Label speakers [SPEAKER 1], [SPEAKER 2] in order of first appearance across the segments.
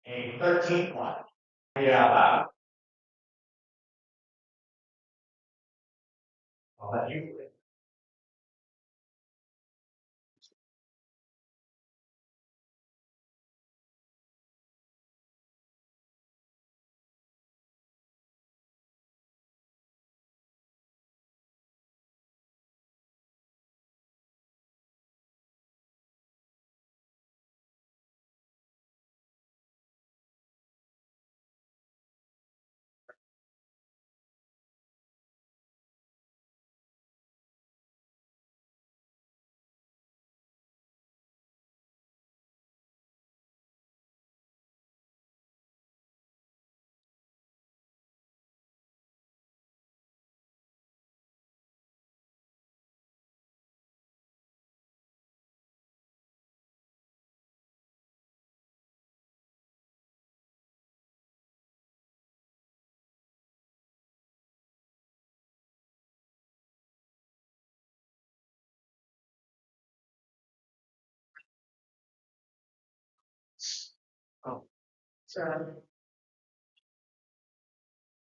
[SPEAKER 1] A 13th one. Read it out loud. I'll let you. Oh, sorry.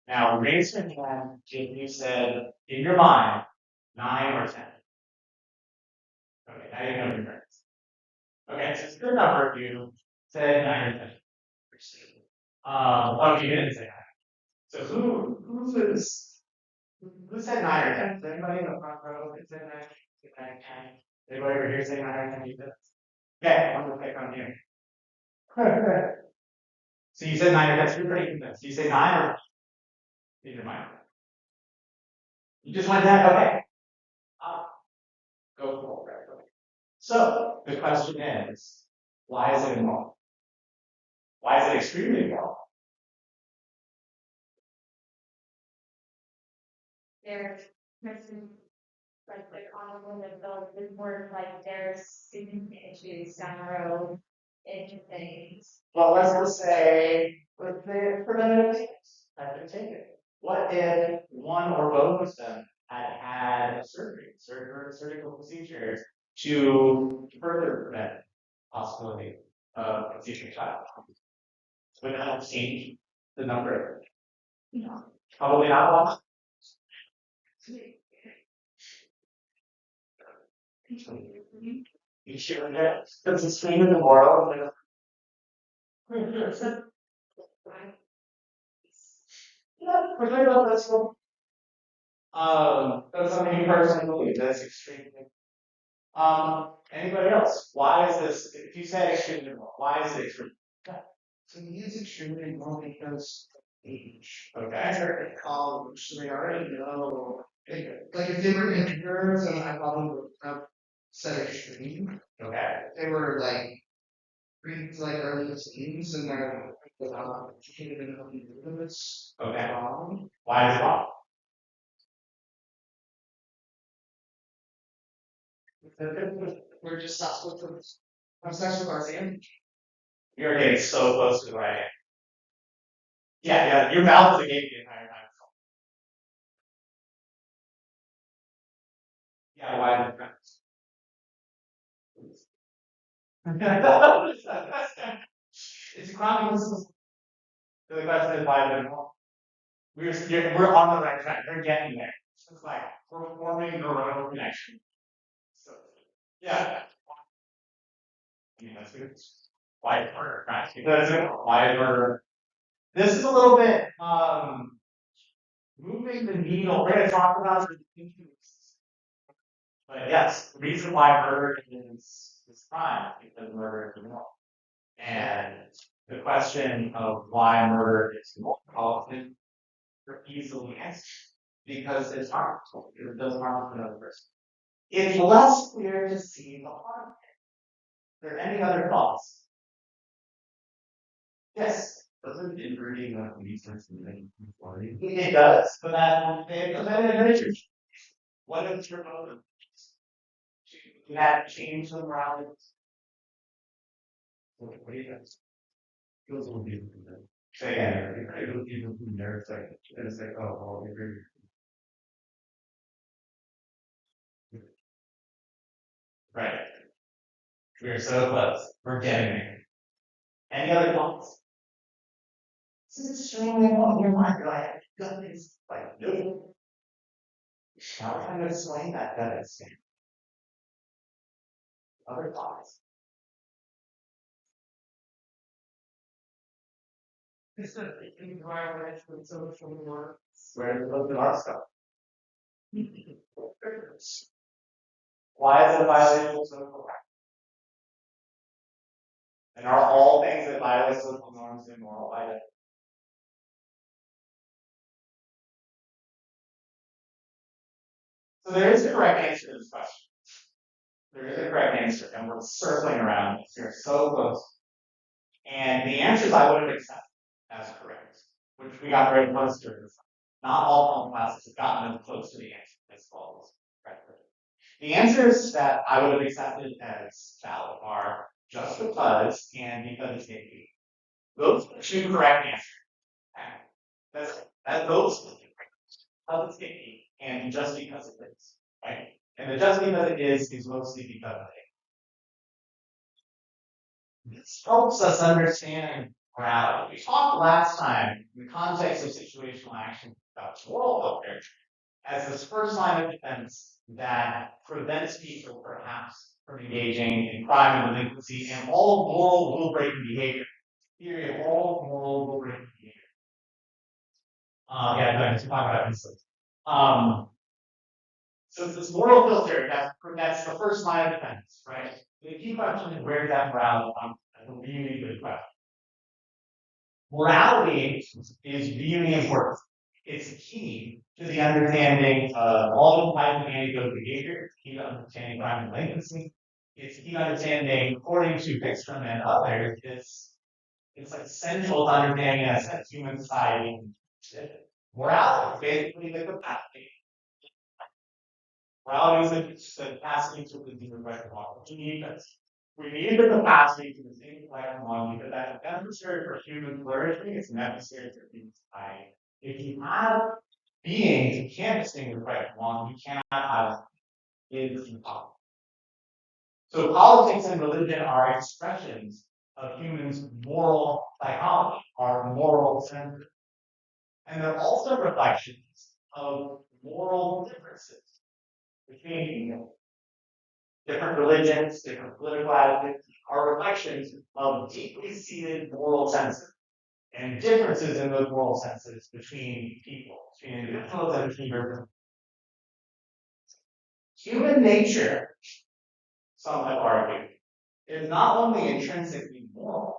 [SPEAKER 1] Now raise your hand if you said in your mind 9 or 10. Okay, now you know your friends. Okay, so it's a good number if you said 9 or 10. Oh, you didn't say 9. So who said 9 or 10? Is there anybody in the front row that said 9? Said 9, 10? Anybody over here say 9 or 10? You did. Okay, I'm gonna pick on you. So you said 9 or 10. So you're pretty convinced. You say 9 or in your mind? You just went 10. Okay. Go for it. Okay. So the question is, why is it immoral? Why is it extremely immoral?
[SPEAKER 2] There's like the common of the word like there's significant issues down the road into things.
[SPEAKER 1] Well, let's just say with the preventative maintenance have been taken. What if one or both of them had surgical procedures to further prevent possibility of conceiving a child? Would that have changed the number? No. Probably not a lot. You sure that does it swing in the world? Yeah, we're talking about this one. That's something you personally believe. That's extremely. Anybody else? Why is this? If you say extremely wrong, why is it extremely?
[SPEAKER 3] To me, it's extremely wrong because of age.
[SPEAKER 1] Okay.
[SPEAKER 3] They're in college, so they already know. Like if they were interns, and I probably would have said extreme.
[SPEAKER 1] Okay.
[SPEAKER 3] They were like like early teens, and they're educated enough to do this.
[SPEAKER 1] Okay.
[SPEAKER 3] Wrong.
[SPEAKER 1] Why is it wrong?
[SPEAKER 3] We're just not supposed to have sex with our family.
[SPEAKER 1] You're getting so close to the right hand. Yeah. Your mouth is agape the entire time. Yeah. Why is it it's chronic. So the question is why is it wrong? We're on the right track. We're getting there. It's like we're forming a neuronal connection. So yeah. I mean that's good. Why is murder? Right? Because why is murder? This is a little bit moving the needle. We're gonna talk about the but yes, the reason why murder is crime is because murder is immoral. And the question of why murder is immoral often easily answered because it's harmful. It does harm to another person. It's less clear to see the harm. Are there any other thoughts? Yes.
[SPEAKER 4] Doesn't inbreeding have any sense in making equality?
[SPEAKER 1] It does, but that what is your motive? To that change the morality?
[SPEAKER 4] What do you guys? Feels a little different than that.
[SPEAKER 1] Say again.
[SPEAKER 4] I don't even from there. It's like, oh, well, we agree.
[SPEAKER 1] Right. We're so close. We're getting there. Any other thoughts? This is extremely important in your mind. You're like, gut is like, no. Now we're trying to explain that gut instinct. Other thoughts?
[SPEAKER 3] It's a violation of social norms.
[SPEAKER 1] Where does the art stuff? Why is it a violation of social norms? And are all things that violate social norms immoral? By definition? So there is a correct answer to this question. There is a correct answer, and we're circling around this. We're so close. And the answers I would have accepted as correct, which we got very close to. Not all film classes have gotten as close to the answer as follows. The answers that I would have accepted as valid are just because and because it's maybe. Those are two correct answers. Okay. That those because it's maybe and just because it is. Right? And the just because it is mostly because of it. This helps us understand morality. We talked last time in the context of situational action about moral filter as this first line of defense that prevents people perhaps from engaging in crime and delinquency and all moral rule-breaking behavior. Theory of all moral rule-breaking behavior. Yeah, to talk about instance. So this moral filter, that's the first line of defense, right? The key question is where does that morality come from? That's a really good question. Morality is really important. It's key to the understanding of all types of anecdotal behavior. It's key to understanding crime and delinquency. It's key to understanding, according to Clipchamp and others, it's like central to understanding as human society. Morality is basically the capacity. Morality is the capacity to distinguish right from wrong. We need this. We need the capacity to distinguish right from wrong because that's necessary for human flourishing. It's necessary for human society. If you have beings who can't distinguish right from wrong, you cannot have is impossible. So politics and religion are expressions of humans' moral psychology, our moral senses. And they're also reflections of moral differences between different religions, different political attitudes, are reflections of deeply seated moral senses and differences in those moral senses between people, between individuals and between groups. Human nature, some have argued, is not only intrinsically moral,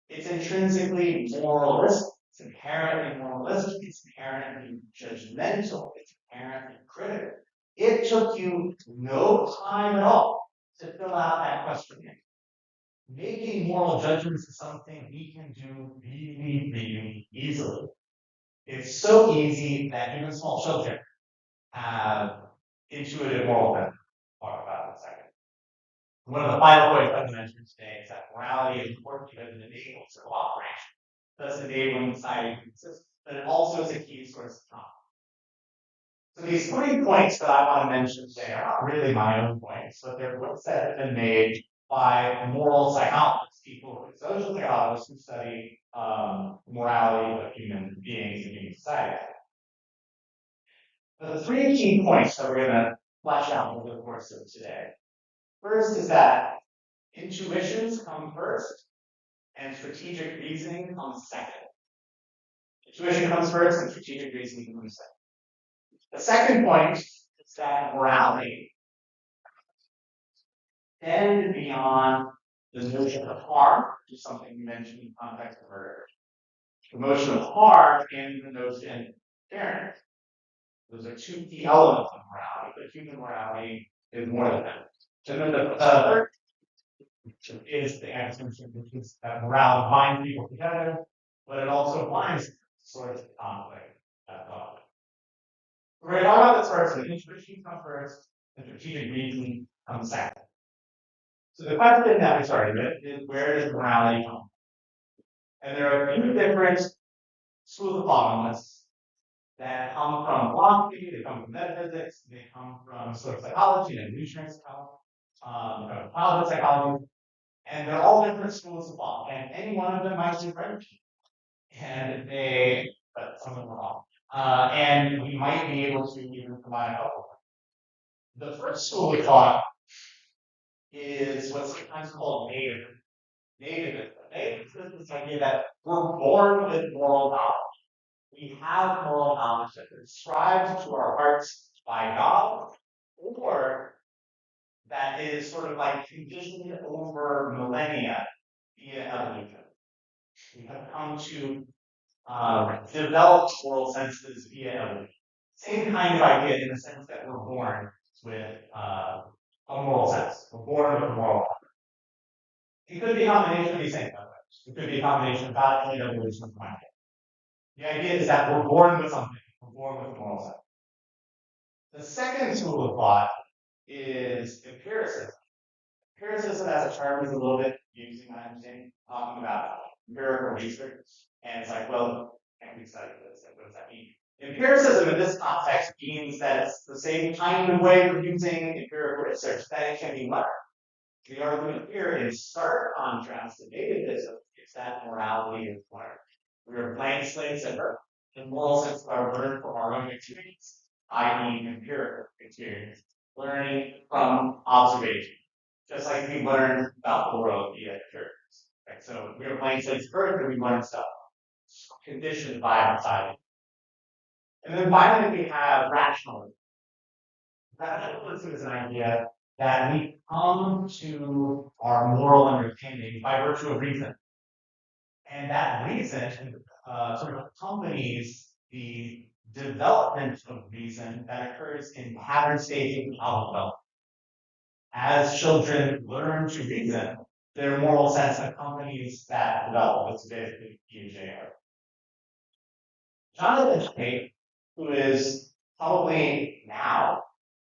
[SPEAKER 1] it's intrinsically moralistic. It's inherently moralistic, it's inherently judgmental, it's inherently critical. It took you no time at all to fill out that questionnaire. Making moral judgments is something we can do really, really easily. It's so easy that even small children have intuitive moral judgment. Talk about it in a second. One of the final points I mentioned today is that morality is important because it enables cooperation, thus enabling society to exist, but it also is a key source of conflict. So these 3 points that I want to mention today are not really my own points, but they're points that have been made by moral psychologists, social psychologists who study morality of human beings and human society. The 3 key points that we're going to flesh out over the course of today. First is that intuitions come first, and strategic reasoning comes second. Intuition comes first, and strategic reasoning comes second. The second point is that morality tend beyond the notion of harm, which is something we mentioned in the context of murder. The notion of harm and the notion of fairness. Those are 2 key elements of morality, but human morality is more than that. And then the third is the answer, which is that morality binds people together, but it also binds source of conflict. We're going to talk about this first. The intuition comes first, and strategic reasoning comes second. So the question that we started with is where does morality come from? And there are 2 different schools of thought on this that come from philosophy, they come from metaphysics, they come from social psychology and evolutionary psychology, childhood psychology, and they're all different schools of thought, and any one of them might be right. but some of them are wrong. And we might be able to even combine a couple. The first school of thought is what's sometimes called native. Native is this idea that we're born with moral knowledge. We have moral knowledge that is ascribed to our hearts by God, or that is sort of like conditioned over millennia via evolution. We have come to develop moral senses via evolution. Same kind of idea in the sense that we're born with a moral sense. We're born with a moral sense. It could be a combination of these things. It could be a combination of God and evolution of mind. The idea is that we're born with something. We're born with a moral sense. The second school of thought is empiricism. Empiricism as a term is a little bit confusing, I understand, talking about empirical research. And it's like, well, can we study this? Like, what does that mean? Empiricism in this context means that it's the same kind of way of using empirical research that it can be learned. The argument here in stark contrast to negativism is that morality is learned. We are blank slates at birth. The moral sense are learned from our own experience, i.e., empirical experience, learning from observation, just like we learn about the world via experience. Right? So we are blank slates at birth, and we learn stuff conditioned by our society. And then finally, we have rationalism. Rationalism is an idea that we come to our moral understanding by virtue of reason. And that reason sort of accompanies the development of reason that occurs in pattern stages of development. As children learn to reason, their moral sense accompanies that development. It's basically PJ. Jonathan Haidt, who is probably now,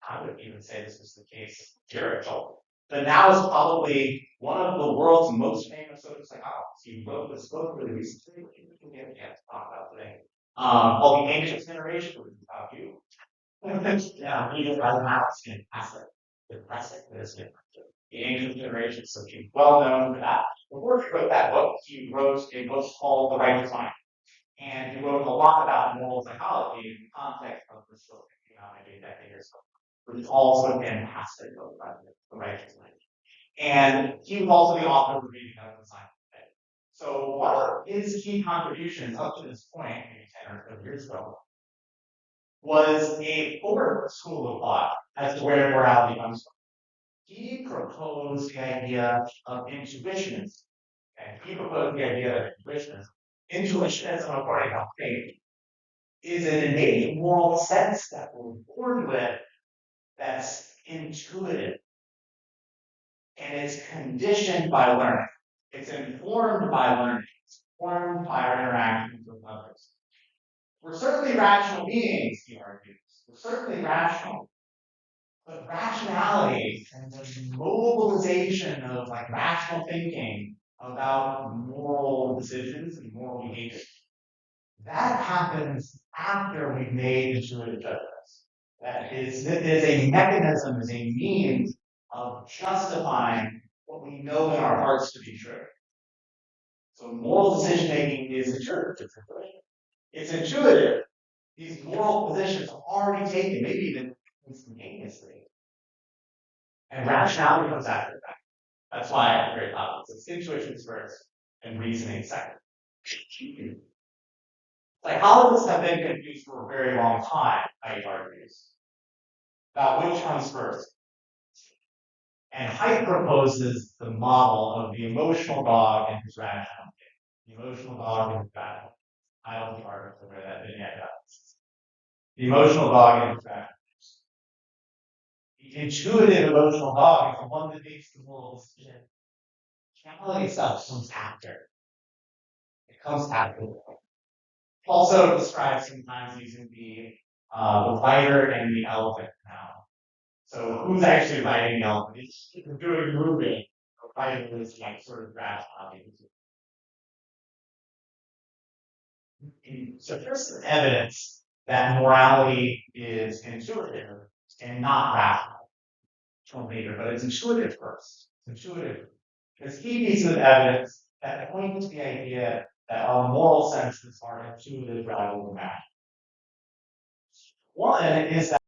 [SPEAKER 1] I would even say this was the case spiritual, but now is probably one of the world's most famous social psychologists. He wrote this book really recently, which we can get a chance to talk about today, called The Ancient Generation, which is about you. Yeah, he just has an analysis in asset. The Ancient Generation, so he's well known for that. Before he wrote that book, he wrote a book called The Righteous Mind. And he wrote a lot about moral psychology in the context of the still thinking about maybe a decade or so, which is also a fantastic book about the righteous mind. And he was also the author of Reading of the Science of Faith. So one of his key contributions up to this point, maybe 10 or 12 years ago, was a forward school of thought as to where morality comes from. He proposed the idea of intuitionism. And he proposed the idea of intuitionism. Intuitionism, according to faith, is an innate moral sense that we're born with that's intuitive. And it's conditioned by learning. It's informed by learning. It's informed by our interactions with others. We're certainly rational beings, he argues. We're certainly rational. But rationality and the mobilization of rational thinking about moral decisions and moral behavior, that happens after we've made intuitive judgments. That is a mechanism, is a means of justifying what we know in our hearts to be true. So moral decision making is intuitive. It's intuitive. These moral positions are already taken, maybe even instantaneously. And rationality comes after that. That's why I'm very loud. It's intuitions first and reasoning second. Psychologists have been confused for a very long time, Haidt argues, about which comes first. And Haidt proposes the model of the emotional dog and his rational kid. The emotional dog and his rational. I don't think article where that vignette does. The emotional dog and his rational. The intuitive emotional dog is the one that makes the moral decision. Rationality stuff comes after. It comes after. Also described sometimes using the rider and the elephant now. So who's actually riding the elephant? It's doing moving. The rider is sort of rationality. So there's some evidence that morality is intuitive and not rational later, but it's intuitive first. It's intuitive. There's key pieces of evidence that point to the idea moral sense that's hard to the gravel map. One is that